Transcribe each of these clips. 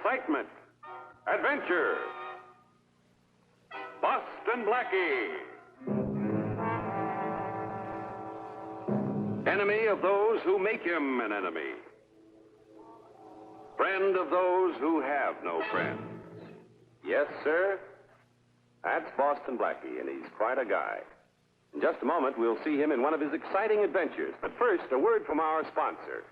excitement, adventure. Boston Blackie. Enemy of those who make him an enemy. Friend of those who have no friends. Yes, sir. That's Boston Blackie, and he's quite a guy. In just a moment, we'll see him in one of his exciting adventures. But first, a word from our sponsor.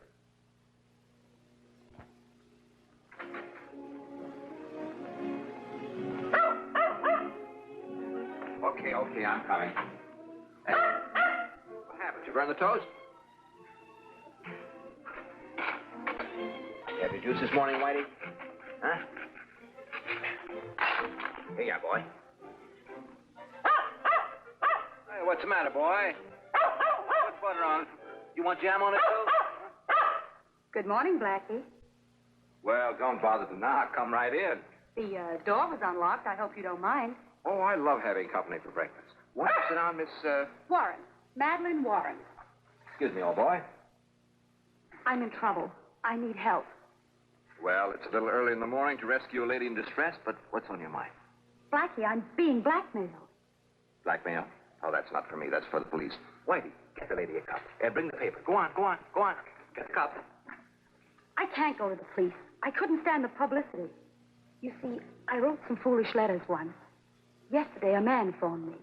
Okay, I'm coming. Hey, what happened? You burned the toast? You have your juice this morning, Whitey? Huh? Here you are, boy. Hey, what's the matter, boy? What's butter on it? You want jam on it, too? Good morning, Blackie. Well, don't bother to knock. Come right in. The door was unlocked. I hope you don't mind. Oh, I love having company for breakfast. Won't you sit down, Miss, Warren. Madeline Warren. Excuse me, old boy. I'm in trouble. I need help. Well, it's a little early in the morning to rescue a lady in distress, but what's on your mind? Blackie, I'm being blackmailed. Blackmail? Oh, that's not for me. That's for the police. Whitey, get the lady a cup. Bring the paper. Go on. Get the cup. I can't go to the police. I couldn't stand the publicity. You see, I wrote some foolish letters once. Yesterday, a man phoned me.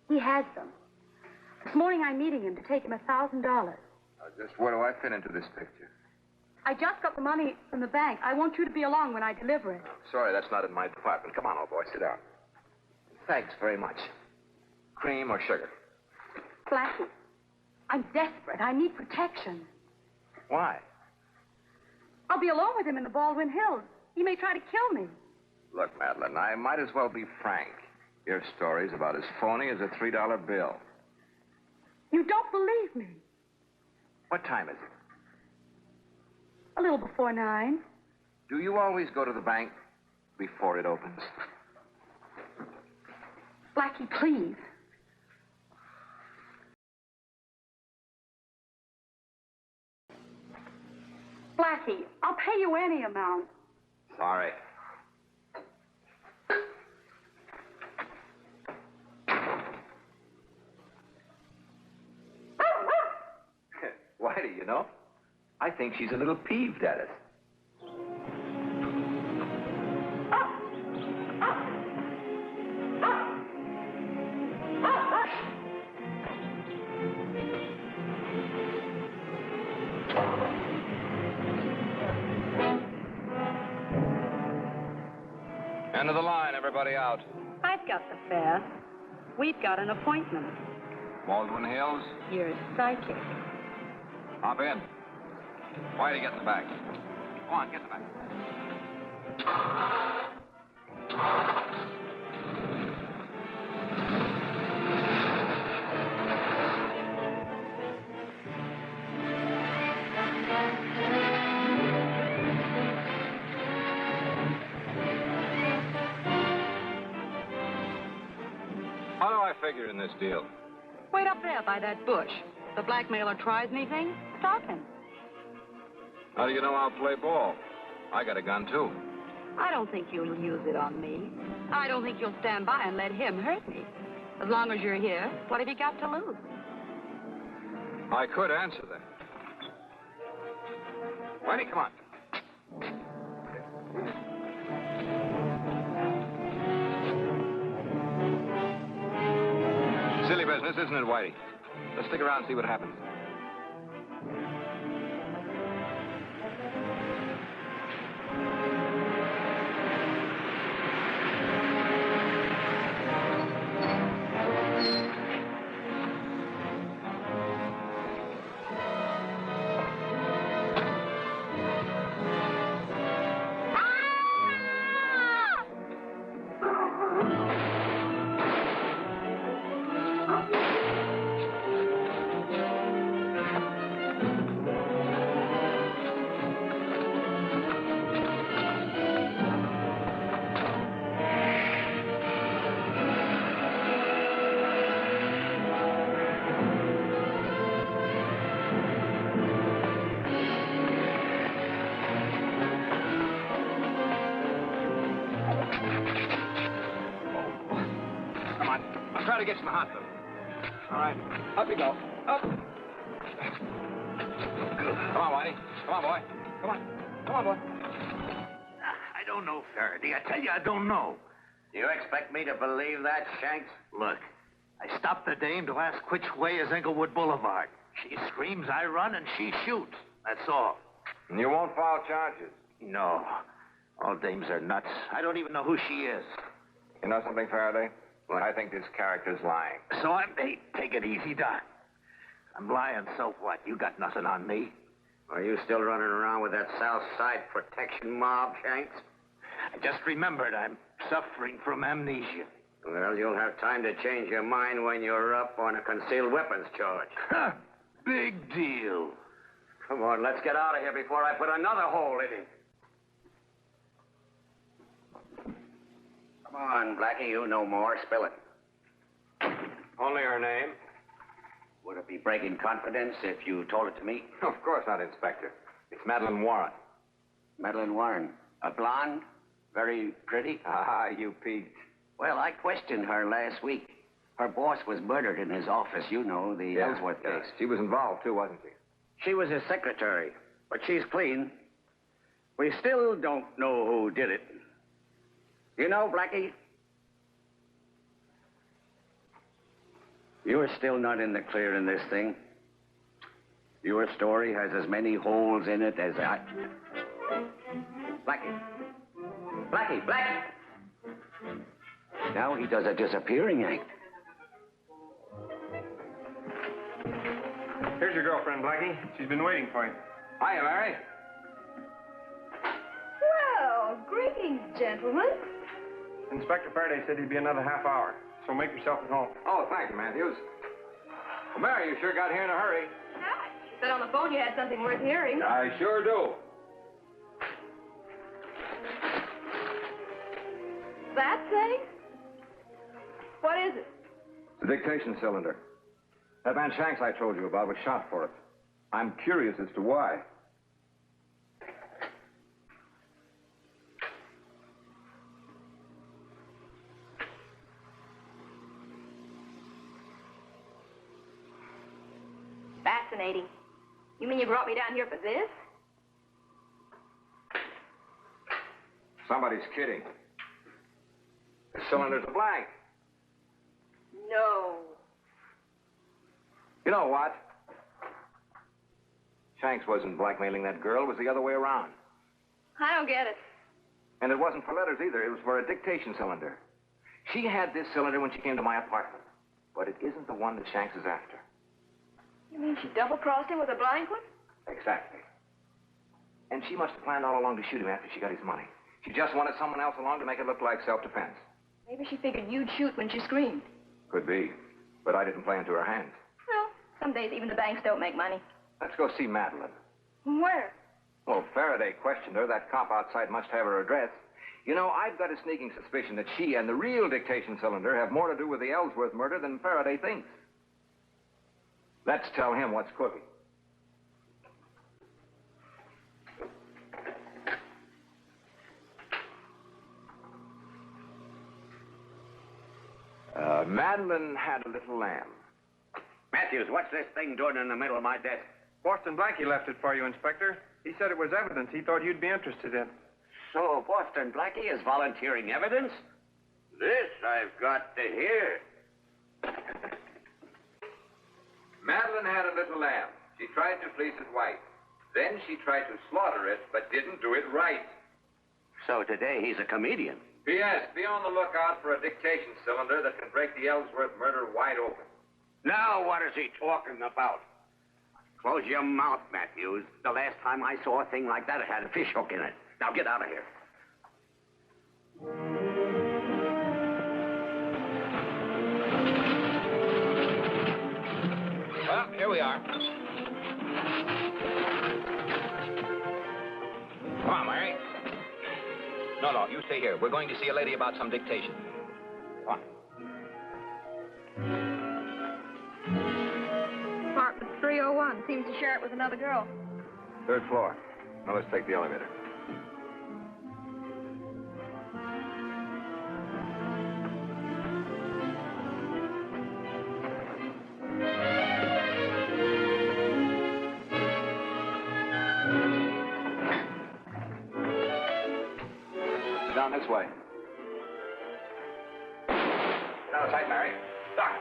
He has them. This morning, I'm meeting him to take him $1,000. Just where do I fit into this picture? I just got the money from the bank. I want you to be along when I deliver it. Sorry, that's not in my department. Come on, old boy, sit down. Thanks very much. Cream or sugar? Blackie, I'm desperate. I need protection. Why? I'll be alone with him in the Baldwin Hills. He may try to kill me. Look, Madeline, I might as well be frank. Your story's about as phony as a $3 bill. You don't believe me. What time is it? A little before 9. Do you always go to the bank before it opens? Blackie, please. Blackie, I'll pay you any amount. Sorry. Why do you know? I think she's a little peeved at us. End of the line, everybody out. I've got the fare. We've got an appointment. Baldwin Hills? You're psychic. Hop in. Whitey, get in the back. Go on, get in the back. How do I figure in this deal? Wait up there by that bush. If the blackmailer tries anything, stop him. How do you know I'll play ball? I got a gun, too. I don't think you'll use it on me. I don't think you'll stand by and let him hurt me. As long as you're here, what have you got to lose? I could answer that. Whitey, come on. Silly business, isn't it, Whitey? Let's stick around and see what happens. get you in the hospital. All right. Up you go. Up. Come on, Whitey. Come on, boy. Come on. Come on, boy. I don't know, Faraday. I tell you, I don't know. Do you expect me to believe that, Shanks? Look, I stopped the dame to ask which way is Englewood Boulevard. She screams, I run, and she shoots. That's all. And you won't file charges. No. All dames are nuts. I don't even know who she is. You know something, Faraday? Well, I think this character's lying. So hey, take it easy, Doc. I'm lying, so what? You got nothing on me. Are you still running around with that South Side protection mob, Shanks? I just remembered I'm suffering from amnesia. Well, you'll have time to change your mind when you're up on a concealed weapons charge. Big deal. Come on, let's get out of here before I put another hole in it. Come on, Blackie, you know more. Spill it. Only her name? Would it be breaking confidence if you told it to me? Of course not, Inspector. It's Madeline Warren. Madeline Warren. A blonde? Very pretty? Ah, you peaked. Well, I questioned her last week. Her boss was murdered in his office, you know, the Ellsworth case. She was involved, too, wasn't she? She was his secretary, but she's clean. We still don't know who did it. You know, Blackie, you're still not in the clear in this thing. Your story has as many holes in it as I... Blackie. Blackie, Blackie! Now he does a disappearing act. Here's your girlfriend, Blackie. She's been waiting for you. Hiya, Mary. Well, greetings, gentlemen. Inspector Faraday said he'd be another half hour, so make yourself at home. Oh, thank you, Matthews. Well, Mary, you sure got here in a hurry. Ah, you said on the phone you had something worth hearing. I sure do. That thing? What is it? The dictation cylinder. That man Shanks I told you about was shot for it. I'm curious as to why. Fascinating. You mean you brought me down here for this? Somebody's kidding. The cylinder's a blank. No. You know what? Shanks wasn't blackmailing that girl. It was the other way around. I don't get it. And it wasn't for letters either. It was for a dictation cylinder. She had this cylinder when she came to my apartment. But it isn't the one that Shanks is after. You mean she double-crossed him with a blank one? Exactly. And she must have planned all along to shoot him after she got his money. She just wanted someone else along to make it look like self-defense. Maybe she figured you'd shoot when she screamed. Could be. But I didn't play into her hands. Well, some days even the banks don't make money. Let's go see Madeline. Where? Well, Faraday questioned her. That cop outside must have her address. You know, I've got a sneaking suspicion that she and the real dictation cylinder have more to do with the Ellsworth murder than Faraday thinks. Let's tell him what's cooking. Madeline had a little lamb. Matthews, what's this thing doing in the middle of my desk? Boston Blackie left it for you, Inspector. He said it was evidence he thought you'd be interested in. So Boston Blackie is volunteering evidence? This I've got to hear. Madeline had a little lamb. She tried to fleece his wife. Then she tried to slaughter it, but didn't do it right. So today he's a comedian. P.S. Be on the lookout for a dictation cylinder that can break the Ellsworth murder wide open. Now what is he talking about? Close your mouth, Matthews. The last time I saw a thing like that, it had a fish hook in it. Now get out of here. Well, here we are. Come on, Mary. No, you stay here. We're going to see a lady about some dictation. Come on. Apartment 301. Seems to share it with another girl. 3rd floor. Now let's take the elevator. down this way. Get out of sight, Mary. Doc.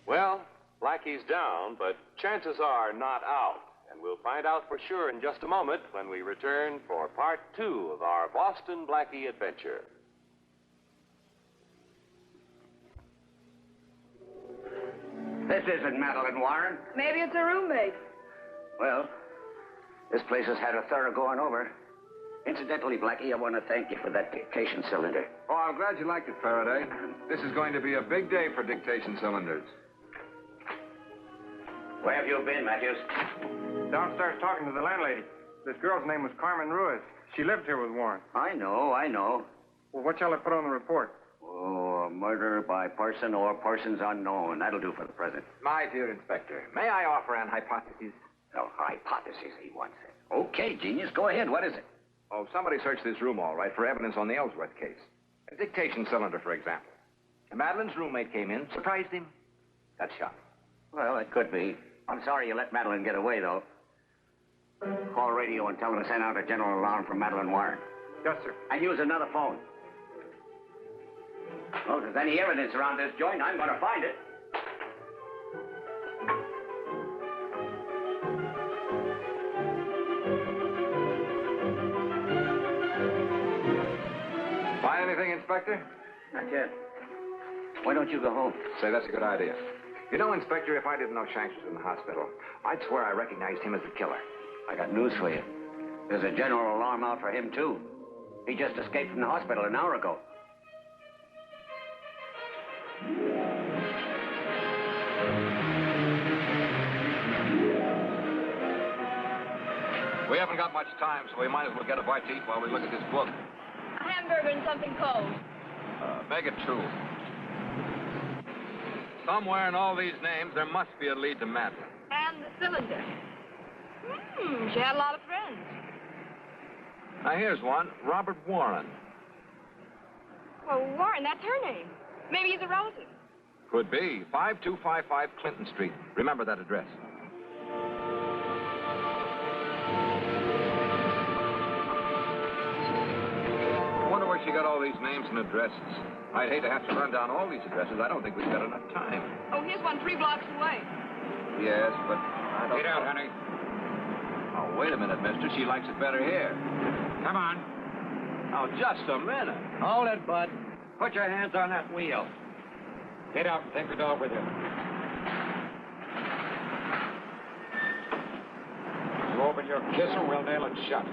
Well, Blackie's down, but chances are not out. And we'll find out for sure in just a moment when we return for part 2 of our Boston Blackie adventure. This isn't Madeline Warren. Maybe it's a roommate. Well, this place has had a thorough going over. Incidentally, Blackie, I want to thank you for that dictation cylinder. Oh, I'm glad you liked it, Faraday. This is going to be a big day for dictation cylinders. Where have you been, Matthews? Downstairs talking to the landlady. This girl's name was Carmen Ruiz. She lived here with Warren. I know. Well, what shall I put on the report? Oh, a murder by person or persons unknown. That'll do for the present. My dear Inspector, may I offer an hypothesis? No, hypothesis, he wants it. Okay, genius, go ahead. What is it? Oh, somebody searched this room all right for evidence on the Ellsworth case. A dictation cylinder, for example. Madeline's roommate came in, surprised him, got shot. Well, it could be. I'm sorry you let Madeline get away, though. Call radio and tell them to send out a general alarm for Madeline Warren. Yes, sir. And use another phone. Well, if there's any evidence around this joint, I'm going to find it. Find anything, Inspector? Not yet. Why don't you go home? Say, that's a good idea. You know, Inspector, if I didn't know Shanks was in the hospital, I'd swear I recognized him as the killer. I got news for you. There's a general alarm out for him, too. He just escaped from the hospital an hour ago. We haven't got much time, so we might as well get a bite to eat while we look at this book. A hamburger and something cold. Make it 2. Somewhere in all these names, there must be a lead to Madeline. And the cylinder. She had a lot of friends. Now, here's one, Robert Warren. Well, Warren, that's her name. Maybe he's a relative. Could be. 5255 Clinton Street. Remember that address. I wonder where she got all these names and addresses. I'd hate to have to run down all these addresses. I don't think we've got enough time. Oh, here's one 3 blocks away. Yes, but I don't... Get out, honey. Oh, wait a minute, mister. She likes it better here. Come on. Oh, just a minute. Hold it, Bud. Put your hands on that wheel. Get out and take the dog with you. You open your kisser, we'll nail it shut.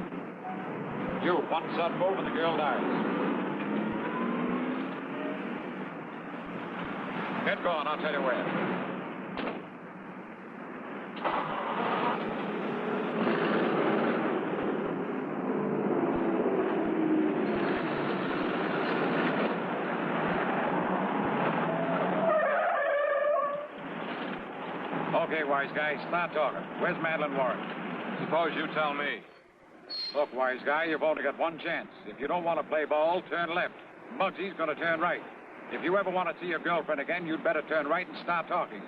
You, one sudden move and the girl dies. Get going, I'll tell you where. Okay, wise guy, start talking. Where's Madeline Warren? Suppose you tell me. Look, wise guy, you've only got one chance. If you don't want to play ball, turn left. Muggsy's going to turn right. If you ever want to see your girlfriend again, you'd better turn right and start talking.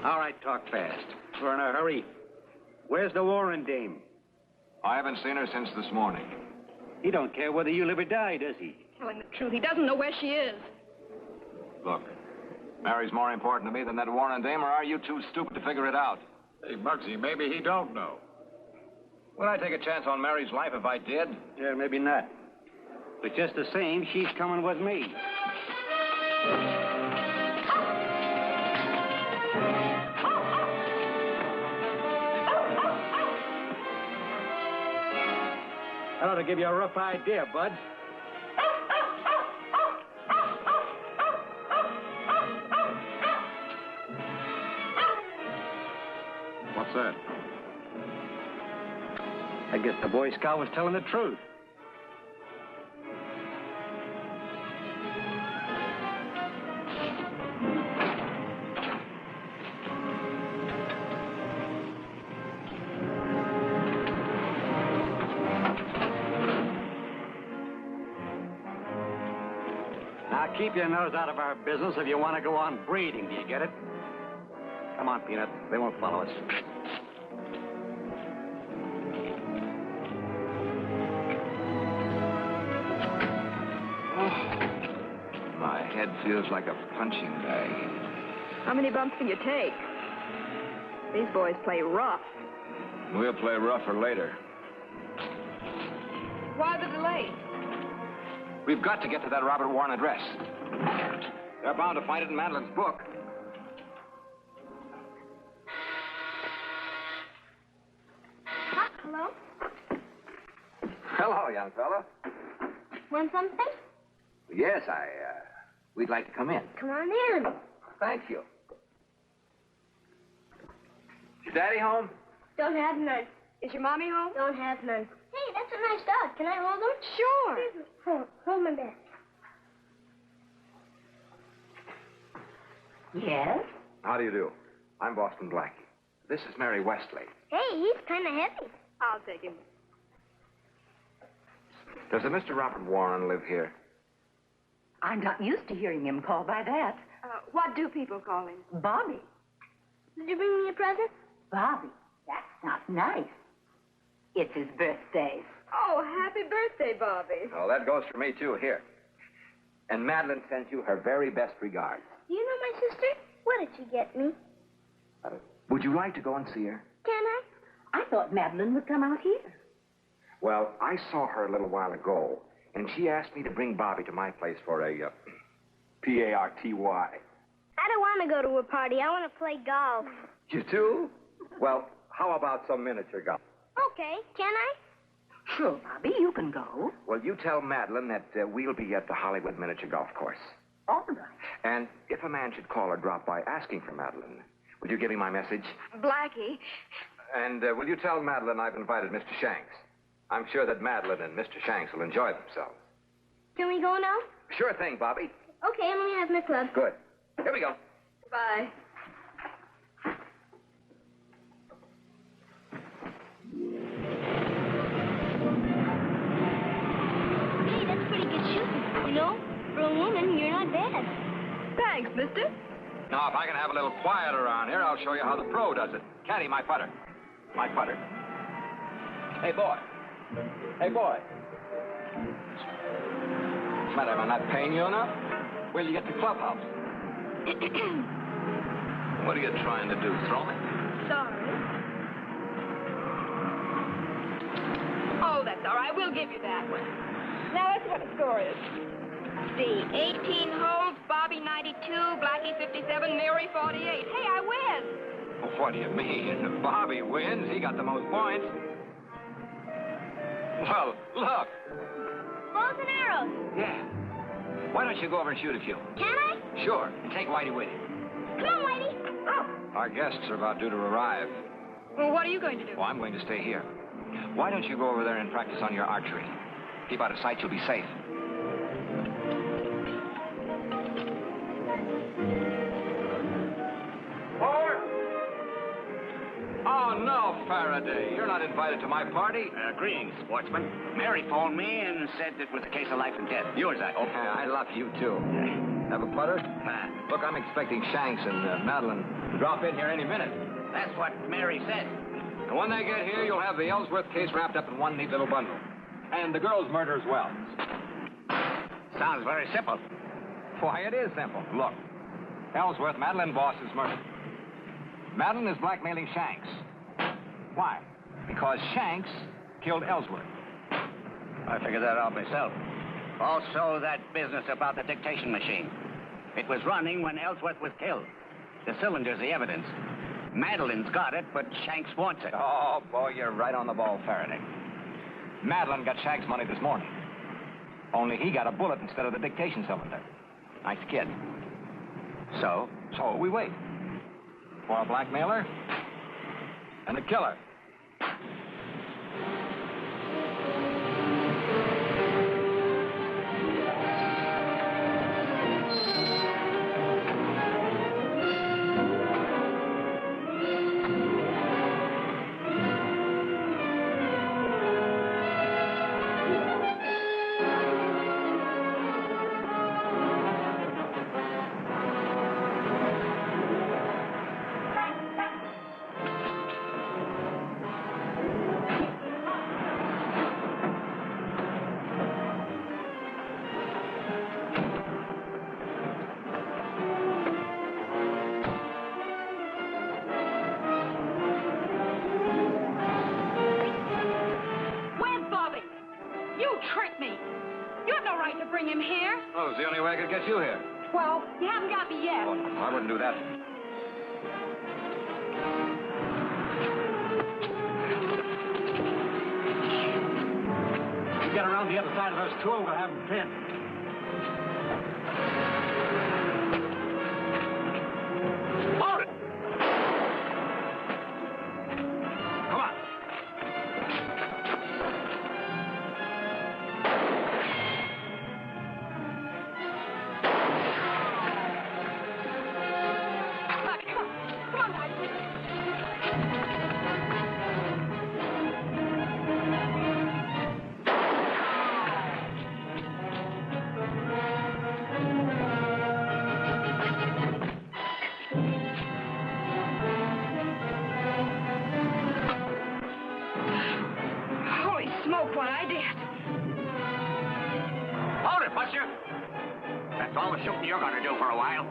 All right, talk fast. We're in a hurry. Where's the Warren dame? I haven't seen her since this morning. He don't care whether you live or die, does he? Telling the truth, he doesn't know where she is. Look, Mary's more important to me than that Warren dame, or are you too stupid to figure it out? Hey, Muggsy, maybe he don't know. Would I take a chance on Mary's life if I did? Yeah, maybe not. But just the same, she's coming with me. That ought to give you a rough idea, bud. What's that? I guess the Boy Scout was telling the truth. Now, keep your nose out of our business if you want to go on breeding. Do you get it? Come on, Peanut. They won't follow us. My head feels like a punching bag. How many bumps can you take? These boys play rough. We'll play rougher later. Why the delay? We've got to get to that Robert Warren address. They're bound to find it in Madeline's book. Hello? Hello, young fella. Want something? Yes, we'd like to come in. Come on in. Thank you. Is Daddy home? Don't have none. Is your mommy home? Don't have none. Hey, that's a nice dog. Can I hold him? Sure. Hold my back. Yes? How do you do? I'm Boston Blackie. This is Mary Westley. Hey, he's kind of heavy. I'll take him. Does a Mr. Robert Warren live here? I'm not used to hearing him called by that. What do people call him? Bobby. Did you bring me a present? Bobby. That's not nice. It's his birthday. Oh, happy birthday, Bobby. Oh, that goes for me, too. Here. And Madeline sends you her very best regards. Do you know my sister? What did she get me? Would you like to go and see her? Can I? I thought Madeline would come out here. Well, I saw her a little while ago, and she asked me to bring Bobby to my place for a, P-A-R-T-Y. I don't want to go to a party. I want to play golf. You too? Well, how about some miniature golf? Okay, can I? Sure, Bobby, you can go. Well, you tell Madeline that we'll be at the Hollywood Miniature Golf Course. All right. And if a man should call or drop by asking for Madeline, will you give him my message? Blackie. And will you tell Madeline I've invited Mr. Shanks? I'm sure that Madeline and Mr. Shanks will enjoy themselves. Can we go now? Sure thing, Bobby. Okay, I'm going to have my club. Good. Here we go. Bye. Hey, that's pretty good shooting. You know, for a woman, you're not bad. Thanks, mister. Now, if I can have a little quiet around here, I'll show you how the pro does it. Caddy, my putter. My putter. Hey, boy. Hey, boy. What's the matter? Am I not paying you enough? Where'll you get the clubhouse? What are you trying to do? Throw me? Sorry. Oh, that's all right. We'll give you that one. Now, let's see what the score is. See, 18 holes, Bobby 92, Blackie 57, Mary 48. Hey, I win. What do you mean? Bobby wins. He got the most points. Well, look. Bows and arrows. Yeah. Why don't you go over and shoot a few? Can I? Sure. And take Whitey with you. Come on, Whitey. Oh. Our guests are about due to arrive. Well, what are you going to do? Well, I'm going to stay here. Why don't you go over there and practice on your archery? Keep out of sight, you'll be safe. Oh, no, Faraday. You're not invited to my party. Greetings, sportsman. Mary phoned me and said it was a case of life and death. Yours, I hope. I love you, too. Have a putter? Look, I'm expecting Shanks and Madeline to drop in here any minute. That's what Mary said. And when they get here, you'll have the Ellsworth case wrapped up in one neat little bundle. And the girl's murder as well. Sounds very simple. Why, it is simple. Look, Ellsworth, Madeline Boss, is murdered. Madeline is blackmailing Shanks. Why? Because Shanks killed Ellsworth. I figured that out myself. Also, that business about the dictation machine. It was running when Ellsworth was killed. The cylinder's the evidence. Madeline's got it, but Shanks wants it. Oh, boy, you're right on the ball, Faraday. Madeline got Shanks' money this morning. Only he got a bullet instead of the dictation cylinder. Nice kid. So we wait. For a blackmailer and a killer. Oh, it's the only way I could get you here. Well, you haven't got me yet. Oh, no, I wouldn't do that. You get around the other side of those two, and we'll have them pinned. Hold it! Come on. What I did. Hold it, Buster. That's all the shooting you're going to do for a while.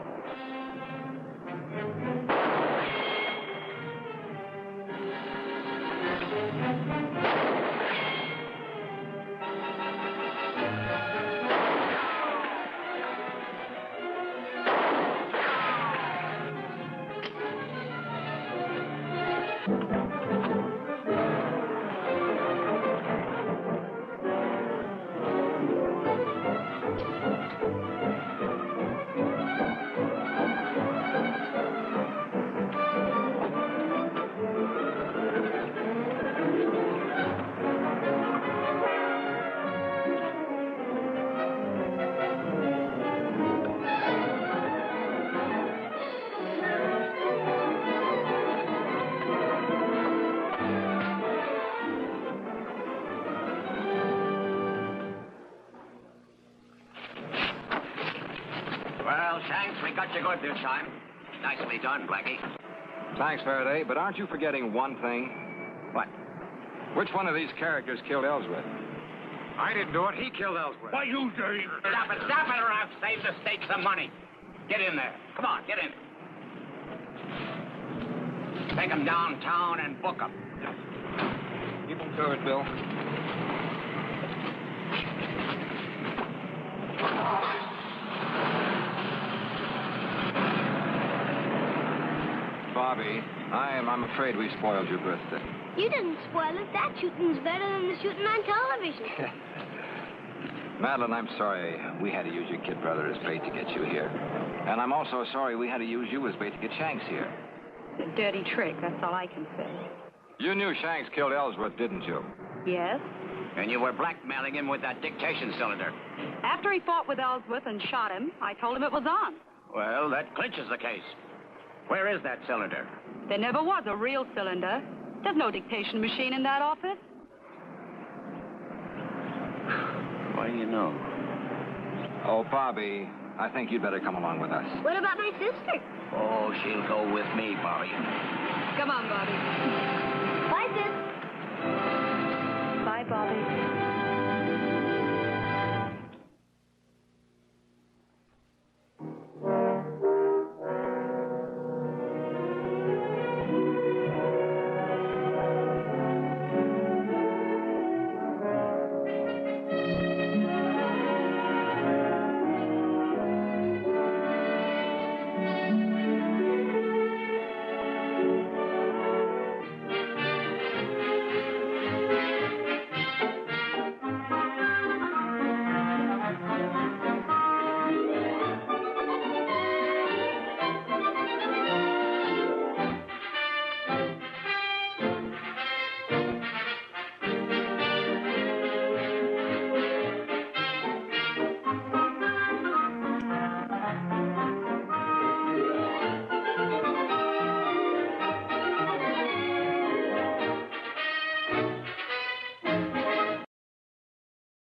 Well, Shanks, we got you good this time. Nicely done, Blackie. Thanks, Faraday, but aren't you forgetting one thing? What? Which one of these characters killed Ellsworth? I didn't do it. He killed Ellsworth. Why, you dirty... Stop it, or I've saved the state some money. Get in there. Come on, get in. Take them downtown and book them. Keep them to it, Bill. Bobby, I'm afraid we spoiled your birthday. You didn't spoil it. That shooting's better than the shooting on television. Madeline, I'm sorry we had to use your kid brother as bait to get you here. And I'm also sorry we had to use you as bait to get Shanks here. A dirty trick, that's all I can say. You knew Shanks killed Ellsworth, didn't you? Yes. And you were blackmailing him with that dictation cylinder. After he fought with Ellsworth and shot him, I told him it was on. Well, that clinches the case. Where is that cylinder? There never was a real cylinder. There's no dictation machine in that office. What do you know? Oh, Bobby, I think you'd better come along with us. What about my sister? Oh, she'll go with me, Bobby. Come on, Bobby. Bye, sis.